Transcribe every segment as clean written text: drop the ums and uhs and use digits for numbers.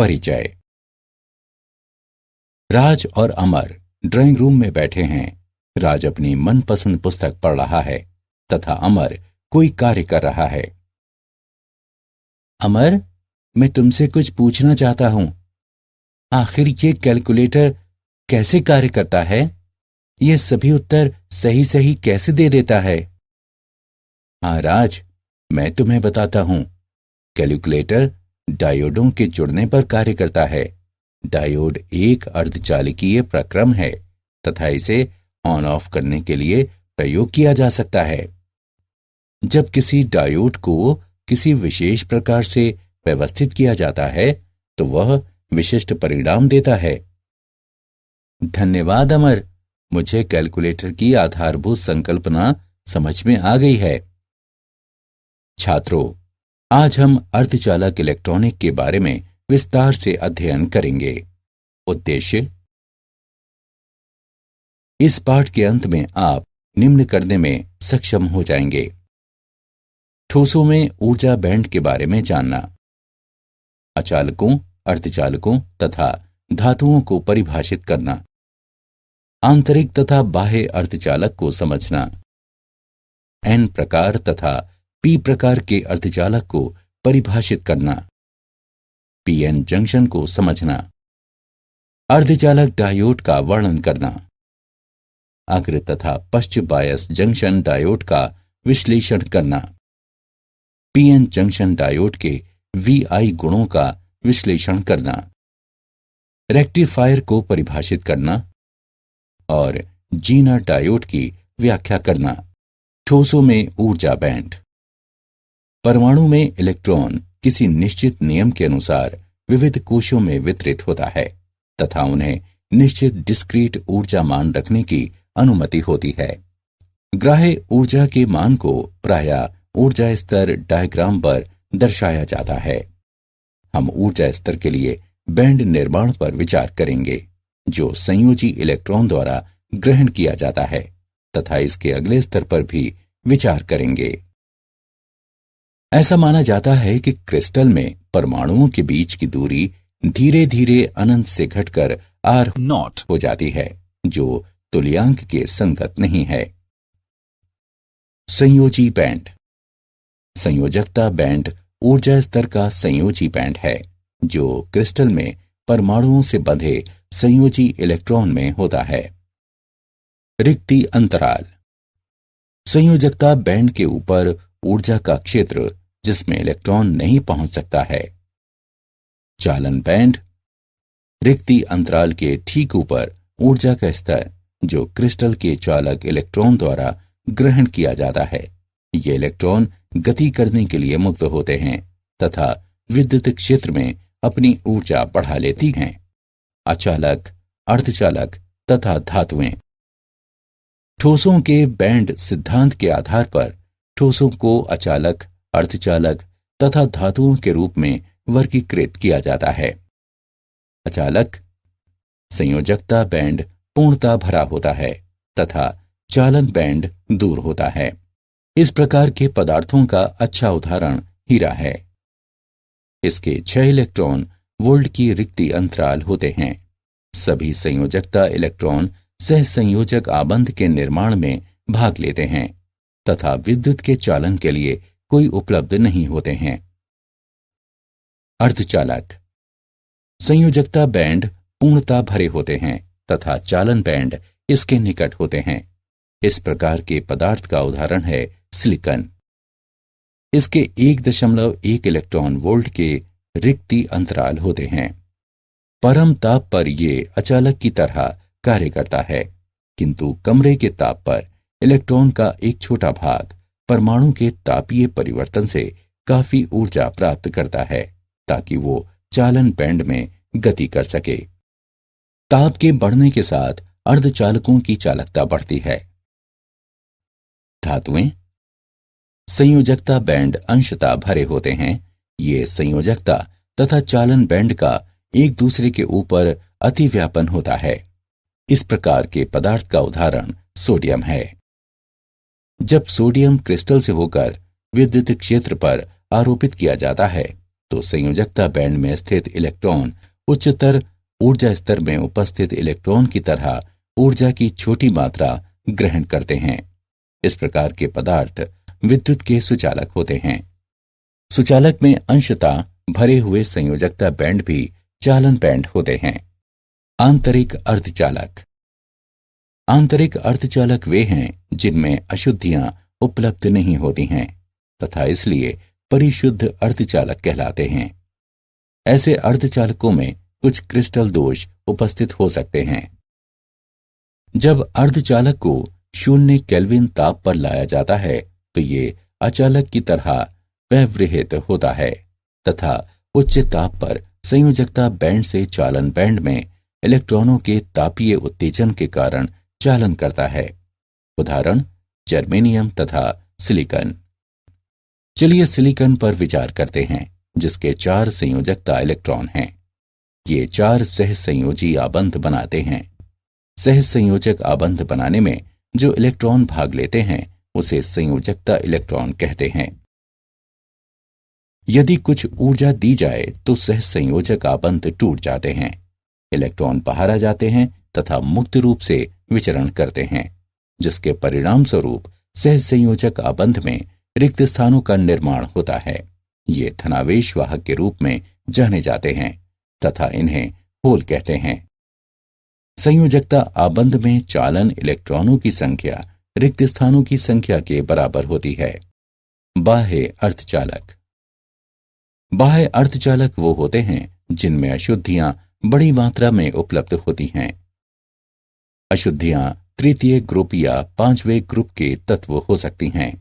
परिचय। राज और अमर drawing room में बैठे हैं। राज अपनी मनपसंद पुस्तक पढ़ रहा है तथा अमर कोई कार्य कर रहा है। अमर, मैं तुमसे कुछ पूछना चाहता हूं। आखिर ये कैलकुलेटर कैसे कार्य करता है? ये सभी उत्तर सही सही कैसे दे देता है? हाँ राज, मैं तुम्हें बताता हूं। कैलकुलेटर डायोडों के जुड़ने पर कार्य करता है। डायोड एक अर्धचालकीय प्रक्रम है तथा इसे ऑन ऑफ करने के लिए प्रयोग किया जा सकता है। जब किसी डायोड को किसी विशेष प्रकार से व्यवस्थित किया जाता है तो वह विशिष्ट परिणाम देता है। धन्यवाद अमर, मुझे कैलकुलेटर की आधारभूत संकल्पना समझ में आ गई है। छात्रों, आज हम अर्धचालक इलेक्ट्रॉनिक के बारे में विस्तार से अध्ययन करेंगे। उद्देश्य: इस पाठ के अंत में आप निम्न करने में सक्षम हो जाएंगे। ठोसों में ऊर्जा बैंड के बारे में जानना, अचालकों, अर्धचालकों तथा धातुओं को परिभाषित करना, आंतरिक तथा बाह्य अर्धचालक को समझना, एन प्रकार तथा पी प्रकार के अर्धचालक को परिभाषित करना, पीएन जंक्शन को समझना, अर्धचालक डायोड का वर्णन करना, अग्र तथा पश्च बायस जंक्शन डायोड का विश्लेषण करना, पीएन जंक्शन डायोड के वीआई गुणों का विश्लेषण करना, रेक्टिफायर को परिभाषित करना और जीनर डायोड की व्याख्या करना। ठोसों में ऊर्जा बैंड। परमाणु में इलेक्ट्रॉन किसी निश्चित नियम के अनुसार विविध कोशों में वितरित होता है तथा उन्हें निश्चित डिस्क्रीट ऊर्जा मान रखने की अनुमति होती है। ग्राह्य ऊर्जा के मान को प्रायः ऊर्जा स्तर डायग्राम पर दर्शाया जाता है। हम ऊर्जा स्तर के लिए बैंड निर्माण पर विचार करेंगे जो संयोजी इलेक्ट्रॉन द्वारा ग्रहण किया जाता है तथा इसके अगले स्तर पर भी विचार करेंगे। ऐसा माना जाता है कि क्रिस्टल में परमाणुओं के बीच की दूरी धीरे धीरे अनंत से घटकर आर नॉट हो जाती है जो तुल्यांक के संगत नहीं है। संयोजी बैंड। संयोजकता बैंड ऊर्जा स्तर का संयोजी बैंड है जो क्रिस्टल में परमाणुओं से बंधे संयोजी इलेक्ट्रॉन में होता है। रिक्ति अंतराल। संयोजकता बैंड के ऊपर ऊर्जा का क्षेत्र जिसमें इलेक्ट्रॉन नहीं पहुंच सकता है। चालन बैंड। रिक्ति अंतराल के ठीक ऊपर ऊर्जा का स्तर जो क्रिस्टल के चालक इलेक्ट्रॉन द्वारा ग्रहण किया जाता है। ये इलेक्ट्रॉन गति करने के लिए मुक्त होते हैं तथा विद्युत क्षेत्र में अपनी ऊर्जा बढ़ा लेती हैं। अचालक, अर्धचालक तथा धातुएं। ठोसों के बैंड सिद्धांत के आधार पर ठोसों को अचालक, अर्धचालक तथा धातुओं के रूप में वर्गीकृत किया जाता है। अचालक। संयोजकता बैंड पूर्णता भरा होता है तथा चालन बैंड दूर होता है। इस प्रकार के पदार्थों का अच्छा उदाहरण हीरा है। इसके 6 इलेक्ट्रॉन वोल्ट की रिक्ति अंतराल होते हैं। सभी संयोजकता इलेक्ट्रॉन सहसंयोजक आबंध के निर्माण में भाग लेते हैं तथा विद्युत के चालन के लिए कोई उपलब्ध नहीं होते हैं। अर्धचालक। संयोजकता बैंड पूर्णता भरे होते हैं तथा चालन बैंड इसके निकट होते हैं। इस प्रकार के पदार्थ का उदाहरण है सिलिकॉन। इसके 1.1 इलेक्ट्रॉन वोल्ट के रिक्ति अंतराल होते हैं। परम ताप पर यह अचालक की तरह कार्य करता है किंतु कमरे के ताप पर इलेक्ट्रॉन का एक छोटा भाग परमाणु के तापीय परिवर्तन से काफी ऊर्जा प्राप्त करता है ताकि वो चालन बैंड में गति कर सके। ताप के बढ़ने के साथ अर्धचालकों की चालकता बढ़ती है। धातुएं। संयोजकता बैंड अंशतः भरे होते हैं। ये संयोजकता तथा चालन बैंड का एक दूसरे के ऊपर अतिव्यापन होता है। इस प्रकार के पदार्थ का उदाहरण सोडियम है। जब सोडियम क्रिस्टल से होकर विद्युत क्षेत्र पर आरोपित किया जाता है तो संयोजकता बैंड में स्थित इलेक्ट्रॉन उच्चतर ऊर्जा स्तर में उपस्थित इलेक्ट्रॉन की तरह ऊर्जा की छोटी मात्रा ग्रहण करते हैं। इस प्रकार के पदार्थ विद्युत के सुचालक होते हैं। सुचालक में अंशतः भरे हुए संयोजकता बैंड भी चालन बैंड होते हैं। आंतरिक अर्धचालक। आंतरिक अर्धचालक वे हैं जिनमें अशुद्धियां उपलब्ध नहीं होती हैं तथा इसलिए परिशुद्ध अर्धचालक कहलाते हैं। ऐसे अर्धचालकों में कुछ क्रिस्टल दोष उपस्थित हो सकते हैं। जब अर्धचालक को 0 केल्विन ताप पर लाया जाता है तो ये अचालक की तरह व्यवहित होता है तथा उच्च ताप पर संयोजकता बैंड से चालन बैंड में इलेक्ट्रॉनों के तापीय उत्तेजन के कारण चालन करता है। उदाहरण जर्मेनियम तथा सिलिकॉन। चलिए सिलिकॉन पर विचार करते हैं, जिसके 4 संयोजकता इलेक्ट्रॉन हैं। ये 4 सहसंयोजी आबंध बनाते हैं। सहसंयोजक आबंध बनाने में जो इलेक्ट्रॉन भाग लेते हैं उसे संयोजकता इलेक्ट्रॉन कहते हैं। यदि कुछ ऊर्जा दी जाए तो सहसंयोजक आबंध टूट जाते हैं, इलेक्ट्रॉन बाहर आ जाते हैं तथा मुक्त रूप से विचरण करते हैं, जिसके परिणाम स्वरूप सहसंयोजक आबंध में रिक्त स्थानों का निर्माण होता है। ये धनावेश वाहक के रूप में जाने जाते हैं तथा इन्हें होल कहते हैं। संयोजकता आबंध में चालन इलेक्ट्रॉनों की संख्या रिक्त स्थानों की संख्या के बराबर होती है। बाह्य अर्धचालक। बाह्य अर्धचालक वो होते हैं जिनमें अशुद्धियां बड़ी मात्रा में उपलब्ध होती हैं। अशुद्धियां तृतीय ग्रुप या 5वें ग्रुप के तत्व हो सकती हैं।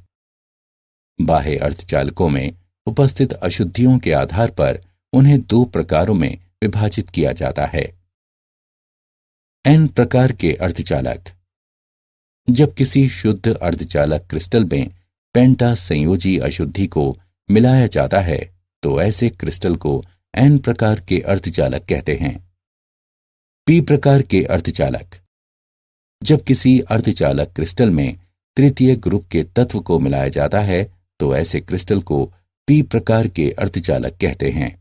बाह्य अर्धचालकों में उपस्थित अशुद्धियों के आधार पर उन्हें 2 प्रकारों में विभाजित किया जाता है। N प्रकार के अर्धचालक। जब किसी शुद्ध अर्धचालक क्रिस्टल में पेंटा संयोजी अशुद्धि को मिलाया जाता है तो ऐसे क्रिस्टल को N प्रकार के अर्धचालक कहते हैं। P प्रकार के अर्धचालक। जब किसी अर्धचालक क्रिस्टल में तृतीय ग्रुप के तत्व को मिलाया जाता है तो ऐसे क्रिस्टल को P प्रकार के अर्धचालक कहते हैं।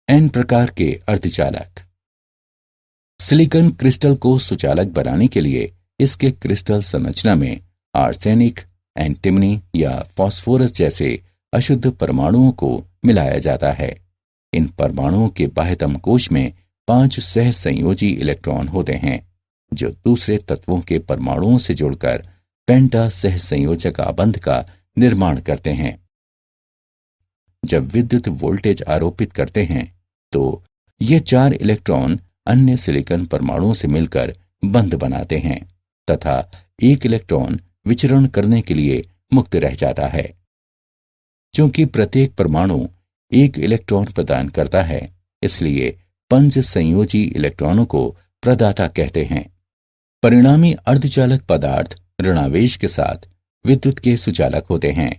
N प्रकार के अर्धचालक। सिलिकॉन क्रिस्टल को सुचालक बनाने के लिए इसके क्रिस्टल संरचना में आर्सेनिक, एंटिमनी या फास्फोरस जैसे अशुद्ध परमाणुओं को मिलाया जाता है। इन परमाणुओं के बाह्यतम कोश में 5 सहसंयोजी इलेक्ट्रॉन होते हैं जो दूसरे तत्वों के परमाणुओं से जुड़कर पेंटा सहसंयोजक आबंध का निर्माण करते हैं। जब विद्युत वोल्टेज आरोपित करते हैं तो ये 4 इलेक्ट्रॉन अन्य सिलिकॉन परमाणुओं से मिलकर बंध बनाते हैं तथा एक इलेक्ट्रॉन विचरण करने के लिए मुक्त रह जाता है। क्योंकि प्रत्येक परमाणु एक इलेक्ट्रॉन प्रदान करता है, इसलिए 5 संयोजी इलेक्ट्रॉनों को प्रदाता कहते हैं। परिणामी अर्धचालक पदार्थ ऋणावेश के साथ विद्युत के सुचालक होते हैं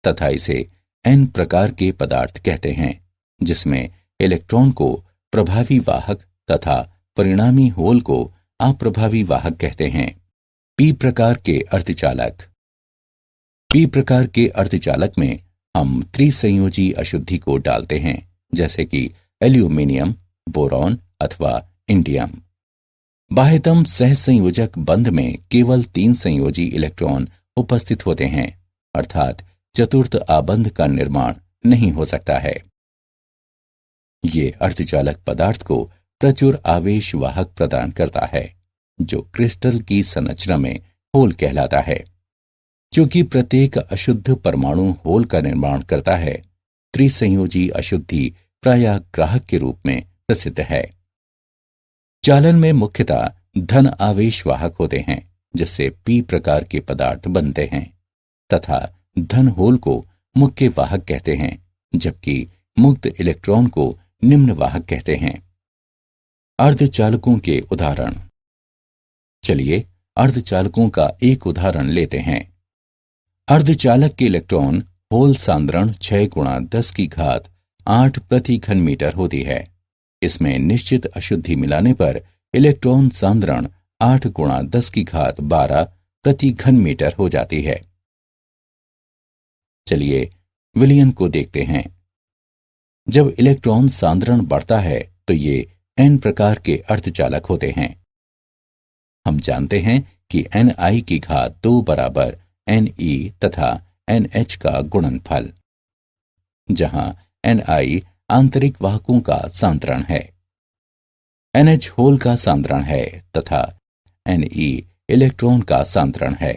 तथा इसे N प्रकार के पदार्थ कहते हैं, जिसमें इलेक्ट्रॉन को प्रभावी वाहक तथा परिणामी होल को अप्रभावी वाहक कहते हैं। P प्रकार के अर्धचालक। P प्रकार के अर्धचालक में हम त्रिसंयोजी अशुद्धि को डालते हैं, जैसे कि एल्यूमिनियम, बोरॉन अथवा इंडियम। बाह्यतम सहसंयोजक बंध में केवल 3 संयोजी इलेक्ट्रॉन उपस्थित होते हैं, अर्थात चतुर्थ आबंध का निर्माण नहीं हो सकता है। ये अर्धचालक पदार्थ को प्रचुर आवेश वाहक प्रदान करता है, जो क्रिस्टल की संरचना में होल कहलाता है। क्योंकि प्रत्येक अशुद्ध परमाणु होल का निर्माण करता है, त्रिसंयोजी अशुद्धि प्रायः ग्राहक के रूप में प्रसिद्ध है। चालन में मुख्यतः धन आवेश वाहक होते हैं, जिससे P प्रकार के पदार्थ बनते हैं तथा धन होल को मुख्य वाहक कहते हैं, जबकि मुक्त इलेक्ट्रॉन को निम्न वाहक कहते हैं। अर्धचालकों के उदाहरण। चलिए अर्धचालकों का एक उदाहरण लेते हैं। अर्धचालक के इलेक्ट्रॉन होल सांद्रण 6 × 10⁸ प्रति घन मीटर होती है। इसमें निश्चित अशुद्धि मिलाने पर इलेक्ट्रॉन सांद्रण 8 × 10⁻12 प्रति घन मीटर हो जाती है। चलिए विलयन को देखते हैं। जब इलेक्ट्रॉन सांद्रण बढ़ता है तो ये n प्रकार के अर्धचालक होते हैं। हम जानते हैं कि Ni की घात 2 बराबर Ne तथा NH का गुणनफल, जहां Ni आंतरिक वाहकों का सांद्रण है, NH होल का सांद्रण है तथा Ne इलेक्ट्रॉन का सांद्रण है।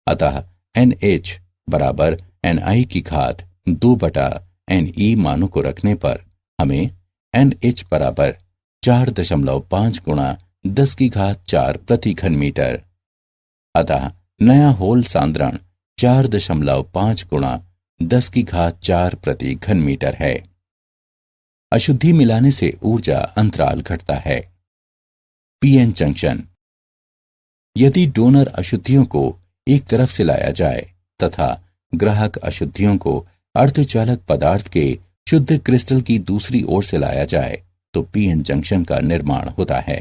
अतः NH बराबर Ni की घात 2 बटा Ne मानों को रखने पर हमें NH बराबर 4.5 गुणा 10 की घात 4 प्रति घन मीटर, अतः नया होल सांद्रण 4.5 गुणा 10 की घात 4 प्रति घन मीटर है। अशुद्धि मिलाने से ऊर्जा अंतराल घटता है। PN junction. यदि डोनर अशुद्धियों को एक तरफ से लाया जाए तथा ग्राहक अशुद्धियों को अर्धचालक पदार्थ के शुद्ध क्रिस्टल की दूसरी ओर से लाया जाए तो पीएन जंक्शन का निर्माण होता है।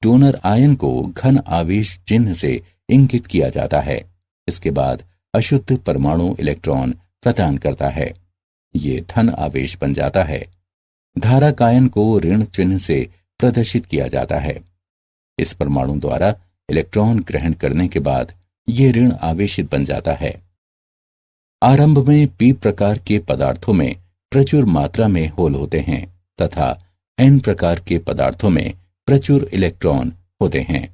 डोनर आयन को घन आवेश चिन्ह से इंगित किया जाता है। इसके बाद अशुद्ध परमाणु इलेक्ट्रॉन प्रदान करता है। ये धन आवेश बन जाता है। धारक आयन को ऋण चिन्ह से प्रदर्शित किया जाता है। इस परमाणु द्वारा इलेक्ट्रॉन ग्रहण करने के बाद ये ऋण आवेशित बन जाता है। आरंभ में पी प्रकार के पदार्थों में प्रचुर मात्रा में होल होते हैं तथा एन प्रकार के पदार्थों में प्रचुर इलेक्ट्रॉन होते हैं।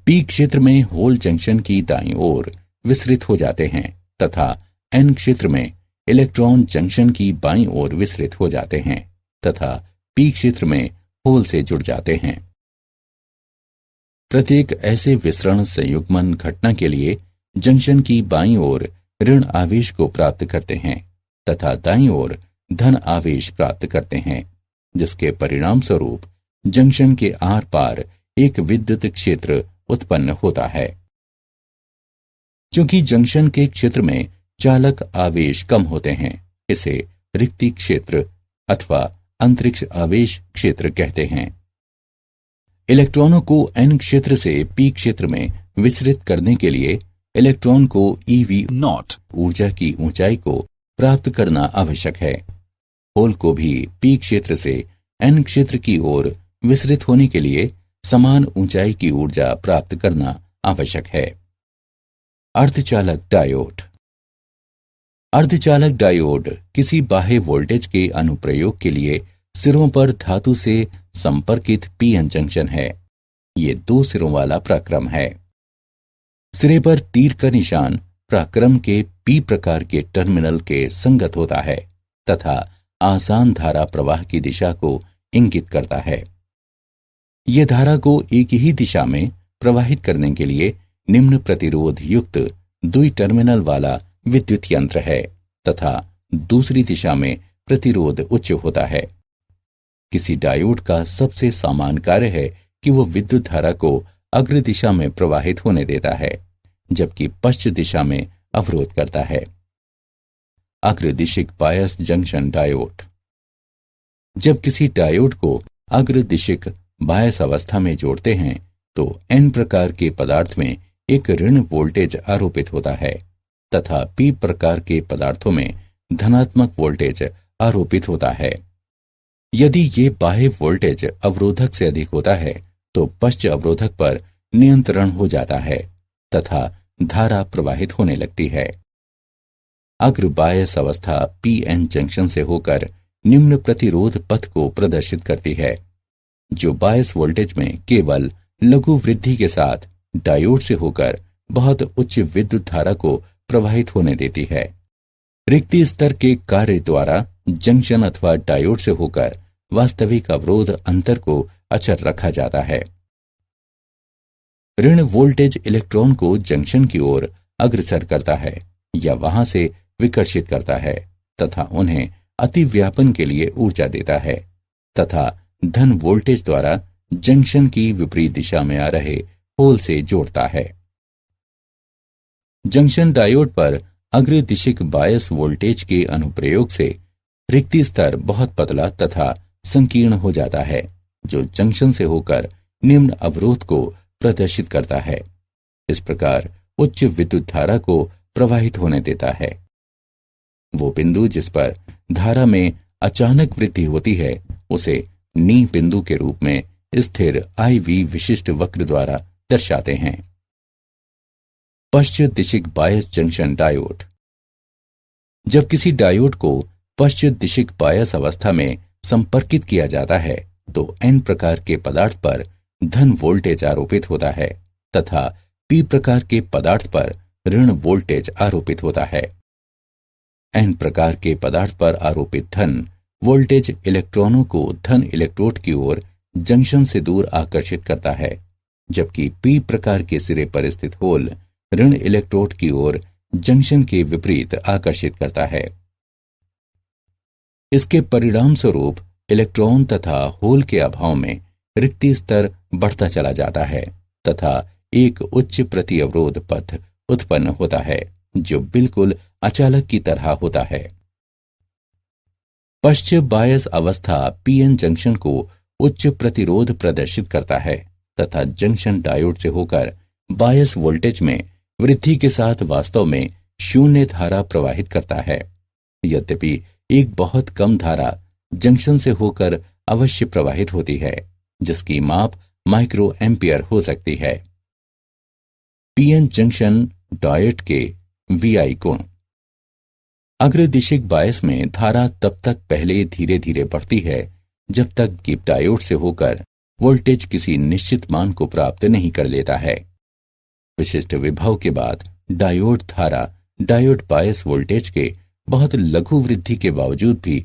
पी क्षेत्र में होल जंक्शन की दाईं ओर विसरित हो जाते हैं तथा एन क्षेत्र में इलेक्ट्रॉन जंक्शन की बाईं ओर विसरित हो जाते हैं तथा पी क्षेत्र में होल से जुड़ जाते हैं। प्रत्येक ऐसे विसरण संयुग्मन घटना के लिए जंक्शन की बाईं ओर ऋण आवेश को प्राप्त करते हैं तथा दाईं ओर धन आवेश प्राप्त करते हैं, जिसके परिणाम स्वरूप जंक्शन के आर पार एक विद्युत क्षेत्र उत्पन्न होता है। क्योंकि जंक्शन के क्षेत्र में चालक आवेश कम होते हैं, इसे रिक्ति क्षेत्र अथवा अंतरिक्ष आवेश क्षेत्र कहते हैं। इलेक्ट्रॉनों को एन क्षेत्र से पी क्षेत्र में विचलित करने के लिए इलेक्ट्रॉन को eV0 ऊर्जा की ऊंचाई को प्राप्त करना आवश्यक है। होल को भी पी क्षेत्र से एन क्षेत्र की ओर विचलित होने के लिए समान ऊंचाई की ऊर्जा प्राप्त करना आवश्यक है। अर्धचालक डायोड। अर्धचालक डायोड किसी बाह्य वोल्टेज के अनुप्रयोग के लिए सिरों पर धातु से संपर्कित पीएन जंक्शन है। ये 2 सिरों वाला प्रक्रम है। सिरे पर तीर का निशान प्रक्रम के पी प्रकार के टर्मिनल के संगत होता है तथा आसान धारा प्रवाह की दिशा को इंगित करता है। यह धारा को एक ही दिशा में प्रवाहित करने के लिए निम्न प्रतिरोध युक्त 2 टर्मिनल वाला विद्युत यंत्र है तथा दूसरी दिशा में प्रतिरोध उच्च होता है। किसी डायोड का सबसे सामान्य कार्य है कि वो विद्युत धारा को अग्र दिशा में प्रवाहित होने देता है, जबकि पश्चिम दिशा में अवरोध करता है। अग्रदिशिक बायस जंक्शन डायोड। जब किसी डायोड को अग्रदिशिक बायस अवस्था में जोड़ते हैं तो एन प्रकार के पदार्थ में एक ऋण वोल्टेज आरोपित होता है तथा पी प्रकार के पदार्थों में धनात्मक वोल्टेज आरोपित होता है। यदि ये बाह्य वोल्टेज अवरोधक से अधिक होता है तो पश्च अवरोधक पर नियंत्रण हो जाता है तथा धारा प्रवाहित होने लगती है। अग्र बायस अवस्था पीएन जंक्शन से होकर निम्न प्रतिरोध पथ को प्रदर्शित करती है, जो बायस वोल्टेज में केवल लघु वृद्धि के साथ डायोड से होकर बहुत उच्च विद्युत धारा को प्रवाहित होने देती है। रिक्ति स्तर के कार्य द्वारा जंक्शन अथवा डायोड से होकर वास्तविक अवरोध अंतर को अचर रखा जाता है। ऋण वोल्टेज इलेक्ट्रॉन को जंक्शन की ओर अग्रसर करता है या वहां से विकर्षित करता है तथा उन्हें अतिव्यापन के लिए ऊर्जा देता है तथा धन वोल्टेज द्वारा जंक्शन की विपरीत दिशा में आ रहे होल से जोड़ता है। जंक्शन डायोड पर अग्रदिशिक बायस वोल्टेज के अनुप्रयोग से रिक्ति स्तर बहुत पतला तथा संकीर्ण हो जाता है, जो जंक्शन से होकर निम्न अवरोध को प्रदर्शित करता है। इस प्रकार उच्च विद्युत धारा को प्रवाहित होने देता है। वो बिंदु जिस पर धारा में अचानक वृद्धि होती है उसे नी बिंदु के रूप में स्थिर IV विशिष्ट वक्र द्वारा दर्शाते हैं। पश्चिम दिशिक बायस जंक्शन डायोड। जब किसी डायोड को पश्चिम दिशिक बायस अवस्था में संपर्कित किया जाता है तो N प्रकार के पदार्थ पर धन वोल्टेज आरोपित होता है तथा P प्रकार के पदार्थ पर ऋण वोल्टेज आरोपित होता है। N प्रकार के पदार्थ पर आरोपित धन वोल्टेज इलेक्ट्रॉनों को धन इलेक्ट्रोड की ओर जंक्शन से दूर आकर्षित करता है, जबकि P प्रकार के सिरे पर स्थित होल ऋण इलेक्ट्रोड की ओर जंक्शन के विपरीत आकर्षित करता है। इसके परिणाम स्वरूप इलेक्ट्रॉन तथा होल के अभाव में रिक्ति स्तर बढ़ता चला जाता है तथा एक उच्च प्रति अवरोध पथ उत्पन्न होता है जो बिल्कुल अचालक की तरह होता है। पश्चिम बायस अवस्था PN जंक्शन को उच्च प्रतिरोध प्रदर्शित करता है तथा जंक्शन डायोड से होकर बायस वोल्टेज में वृद्धि के साथ वास्तव में शून्य धारा प्रवाहित करता है। यद्यपि एक बहुत कम धारा जंक्शन से होकर अवश्य प्रवाहित होती है जिसकी माप माइक्रो एम्पियर हो सकती है। PN जंक्शन डायोड के VI गुण। अग्रदिशिक बायस में धारा तब तक पहले धीरे धीरे बढ़ती है जब तक कि डायोड से होकर वोल्टेज किसी निश्चित मान को प्राप्त नहीं कर लेता है। विशिष्ट विभव के बाद डायोड धारा डायोड बायस वोल्टेज के बहुत लघु वृद्धि के बावजूद भी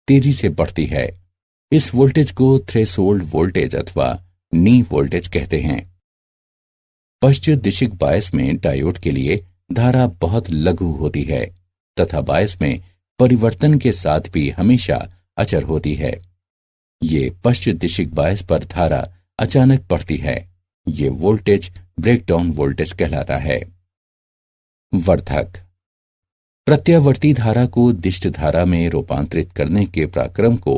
तेजी से बढ़ती है। इस वोल्टेज को थ्रेशोल्ड वोल्टेज अथवा नी वोल्टेज कहते हैं। पश्चिम दिशिक बायस में डायोड के लिए धारा बहुत लघु होती है तथा बायस में परिवर्तन के साथ भी हमेशा अचर होती है। ये पश्चिम दिशिक बायस पर धारा अचानक बढ़ती है। ये वोल्टेज ब्रेकडाउन वोल्टेज कहलाता है। वर्धक। प्रत्यावर्ती धारा को दिष्ट धारा में रूपांतरित करने के प्रक्रम को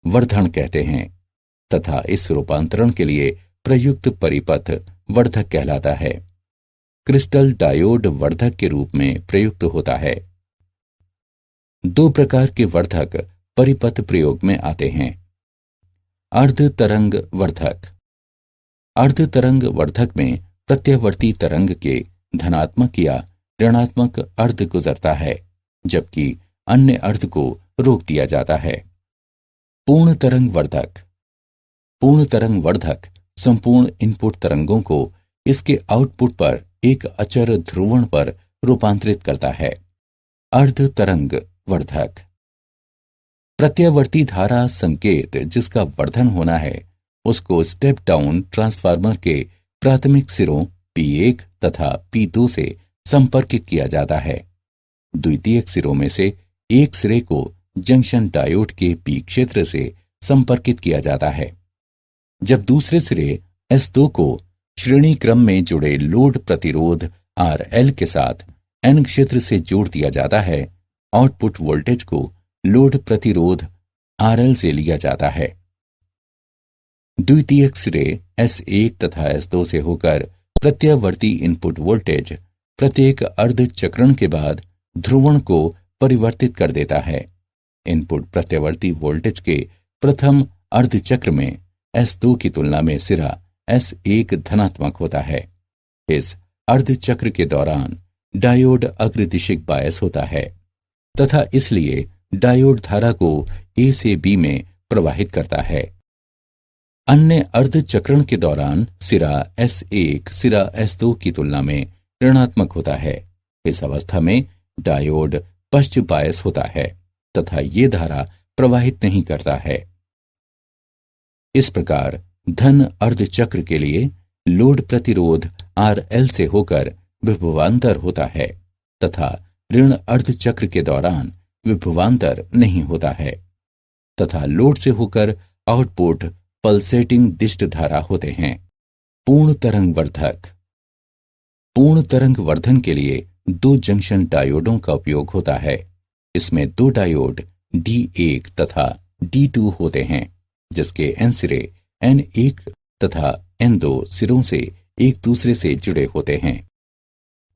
वर्धन कहते हैं तथा इस रूपांतरण के लिए प्रयुक्त परिपथ वर्धक कहलाता है। क्रिस्टल डायोड वर्धक के रूप में प्रयुक्त होता है। दो प्रकार के वर्धक परिपथ प्रयोग में आते हैं। अर्ध तरंग वर्धक। अर्ध तरंग वर्धक में प्रत्यावर्ती तरंग के धनात्मक या ऋणात्मक अर्ध गुजरता है जबकि अन्य अर्ध को रोक दिया जाता है। पूर्ण तरंग वर्धक। पूर्ण तरंग वर्धक संपूर्ण इनपुट तरंगों को इसके आउटपुट पर एक अचर ध्रुवण पर रूपांतरित करता है। अर्ध तरंग वर्धक। प्रत्यावर्ती धारा संकेत जिसका वर्धन होना है उसको स्टेप डाउन ट्रांसफार्मर के प्राथमिक सिरों P1 तथा P2 से संपर्कित किया जाता है। द्वितीयक सिरों में से एक सिरे को जंक्शन डायोड के P क्षेत्र से संपर्कित किया जाता है, जब दूसरे सिरे S2 को श्रेणी क्रम में जुड़े लोड प्रतिरोध RL के साथ N क्षेत्र से जोड़ दिया जाता है। आउटपुट वोल्टेज को लोड प्रतिरोध RL से लिया जाता है। द्वितीयक सिरे S1 तथा S2 से होकर प्रत्यावर्ती इनपुट वोल्टेज प्रत्येक अर्ध चक्रण के बाद ध्रुवण को परिवर्तित कर देता है। इनपुट प्रत्यावर्ती वोल्टेज के प्रथम अर्ध चक्र में S2 की तुलना में सिरा S1 धनात्मक होता है। इस अर्ध चक्र के दौरान डायोड अग्रदिशिक बायस होता है तथा इसलिए डायोड धारा को A से B में प्रवाहित करता है। अन्य अर्ध चक्रण के दौरान सिरा S1 सिरा S2 की तुलना में ऋणात्मक होता है। इस अवस्था में डायोड पश्च बायस होता है तथा ये धारा प्रवाहित नहीं करता है। इस प्रकार धन अर्ध चक्र के लिए लोड प्रतिरोध RL से होकर विभवांतर होता है तथा ऋण अर्ध चक्र के दौरान विभवांतर नहीं होता है तथा लोड से होकर आउटपुट पल्सेटिंग दिष्ट धारा होते हैं। पूर्ण तरंग वर्धक। पूर्ण तरंग वर्धन के लिए दो जंक्शन डायोडों का उपयोग होता है। इसमें दो डायोड D1 तथा D2 होते हैं जिसके N सिरे N1 तथा N2 सिरों से एक दूसरे से जुड़े होते हैं।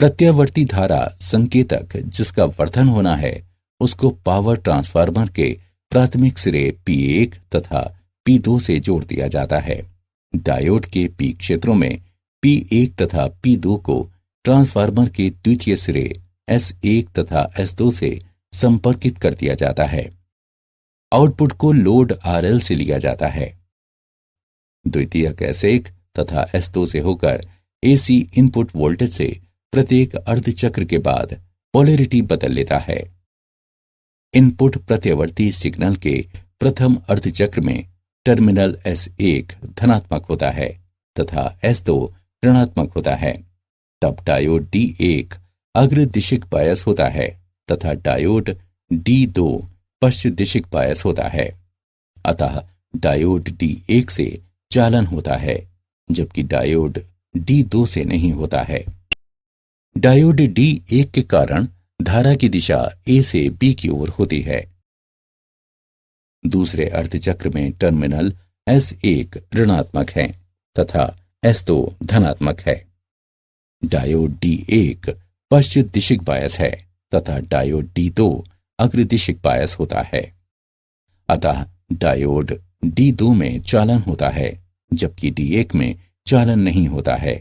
प्रत्यावर्ती धारा संकेतक जिसका वर्धन होना है उसको पावर ट्रांसफार्मर के प्राथमिक सिरे P1 तथा P2 से जोड़ दिया जाता है। डायोड के P क्षेत्रों में P1 तथा P2 को ट्रांसफार्मर के द्वितीय सिरे S1 तथा S2 से संपर्कित कर दिया जाता है। आउटपुट को लोड RL से लिया जाता है। द्वितीयक S1 तथा S2 से होकर AC इनपुट वोल्टेज से प्रत्येक अर्धचक्र के बाद पोलैरिटी बदल लेता है। इनपुट प्रत्यावर्ती सिग्नल के प्रथम अर्धचक्र में टर्मिनल S1 धनात्मक होता है तथा S2 ऋणात्मक होता है। तब डायोड D1 अग्रदिशिक बायस होता है तथा डायोड D2 पश्चदिशिक बायस होता है। अतः डायोड D1 से चालन होता है जबकि डायोड D2 से नहीं होता है। डायोड D1 के कारण धारा की दिशा A से B की ओर होती है। दूसरे अर्धचक्र में टर्मिनल S1 ऋणात्मक है तथा S2 धनात्मक है। डायोड D1 पश्चिम दिशिक बायस है तथा डायोड D2 अग्रदिशिक बायस होता है। अतः डायोड D2 में चालन होता है जबकि D1 में चालन नहीं होता है।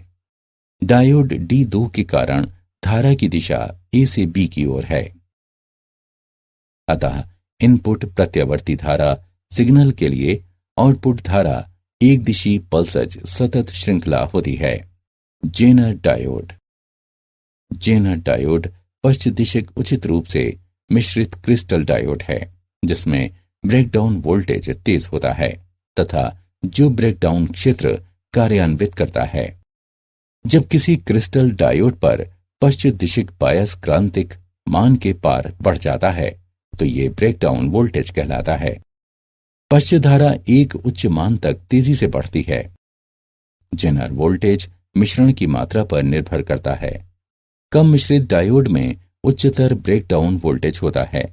डायोड D2 के कारण धारा की दिशा A से B की ओर है। अतः इनपुट प्रत्यावर्ती धारा सिग्नल के लिए आउटपुट धारा एक दिशी पल्सज सतत श्रृंखला होती है। Zener diode. जेनर डायोड पश्चदिशिक उचित रूप से मिश्रित क्रिस्टल डायोड है जिसमें ब्रेकडाउन वोल्टेज तेज होता है तथा जो ब्रेकडाउन क्षेत्र कार्यान्वित करता है। जब किसी क्रिस्टल डायोड पर पश्चदिशिक बायस क्रांतिक मान के पार बढ़ जाता है तो ये ब्रेकडाउन वोल्टेज कहलाता है। पश्च धारा एक उच्च मान तक तेजी से बढ़ती है। जेनर वोल्टेज मिश्रण की मात्रा पर निर्भर करता है। कम मिश्रित डायोड में उच्चतर ब्रेकडाउन वोल्टेज होता है।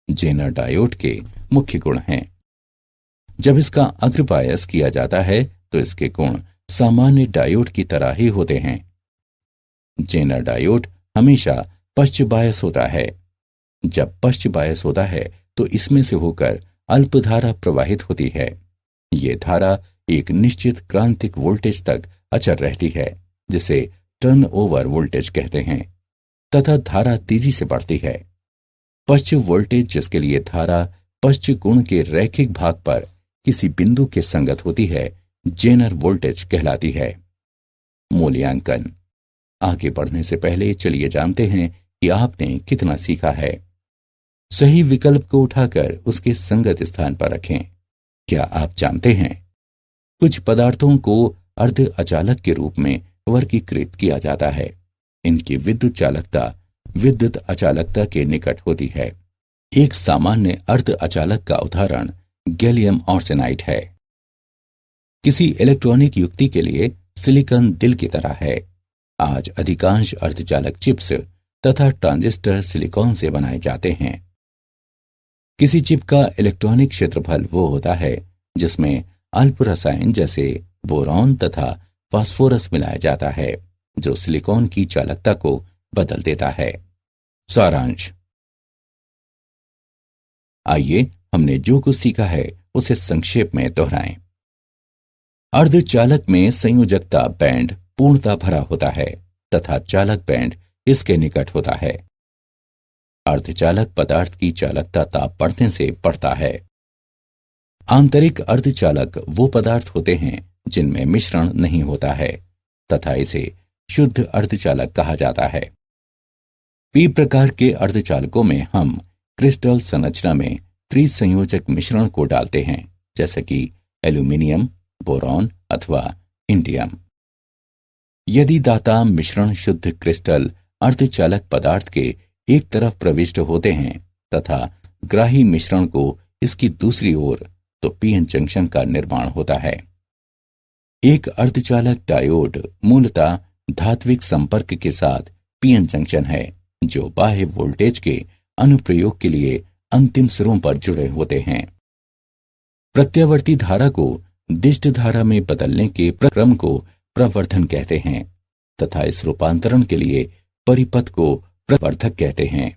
जेनर डायोड के मुख्य गुण हैं। जब इसका अग्र बायस किया जाता है तो इसके गुण सामान्य डायोड की तरह ही होते हैं। जेनर डायोड हमेशा पश्च बायस होता है। जब पश्च बायस होता है तो इसमें से होकर अल्प धारा प्रवाहित होती है। ये धारा एक निश्चित क्रांतिक वोल्टेज तक अचर रहती है जिसे टर्न ओवर वोल्टेज कहते हैं तथा धारा तेजी से बढ़ती है। पश्च वोल्टेज जिसके लिए धारा पश्च गुण के रैखिक भाग पर किसी बिंदु के संगत होती है जेनर वोल्टेज कहलाती है। मूल्यांकन। आगे बढ़ने से पहले चलिए जानते हैं कि आपने कितना सीखा है। सही विकल्प को उठाकर उसके संगत स्थान पर रखें। क्या आप जानते हैं कुछ पदार्थों को अर्ध अचालक के रूप में वर्गीकृत किया जाता है। इनकी विद्युत चालकता विद्युत अचालकता के निकट होती है। एक सामान्य अर्ध अचालक का उदाहरण गैलियम आर्सेनाइड है। किसी इलेक्ट्रॉनिक युक्ति के लिए सिलिकॉन दिल की तरह है। आज अधिकांश अर्धचालक चिप्स तथा ट्रांजिस्टर सिलिकॉन से बनाए जाते हैं। किसी चिप का इलेक्ट्रॉनिक क्षेत्रफल वो होता है जिसमें अल्प रसायन जैसे बोरॉन तथा फास्फोरस मिलाया जाता है जो सिलिकॉन की चालकता को बदल देता है। सारांश। आइए हमने जो कुछ सीखा है उसे संक्षेप में दोहराएं। अर्धचालक में संयोजकता बैंड पूर्णता भरा होता है तथा चालक बैंड इसके निकट होता है। अर्धचालक पदार्थ की चालकता ताप बढ़ने से बढ़ता है। आंतरिक अर्धचालक वो पदार्थ होते हैं जिनमें मिश्रण नहीं होता है तथा इसे शुद्ध अर्धचालक कहा जाता है। पी प्रकार के अर्धचालकों में हम क्रिस्टल संरचना में त्रिसंयोजक मिश्रण को डालते हैं जैसे कि एल्यूमिनियम, बोरॉन अथवा इंडियम। यदि दाता मिश्रण शुद्ध क्रिस्टल अर्धचालक पदार्थ के एक तरफ प्रविष्ट होते हैं तथा ग्राही मिश्रण को इसकी दूसरी ओर तो पीएन जंक्शन का निर्माण होता है। एक अर्धचालक डायोड मूलतः धात्विक संपर्क के साथ पीएन जंक्शन है जो बाह्य वोल्टेज के अनुप्रयोग के लिए अंतिम सिरों पर जुड़े होते हैं। प्रत्यावर्ती धारा को दिष्ट धारा में बदलने के प्रक्रम को प्रवर्धन कहते हैं तथा इस रूपांतरण के लिए परिपथ को प्रवर्धक कहते हैं।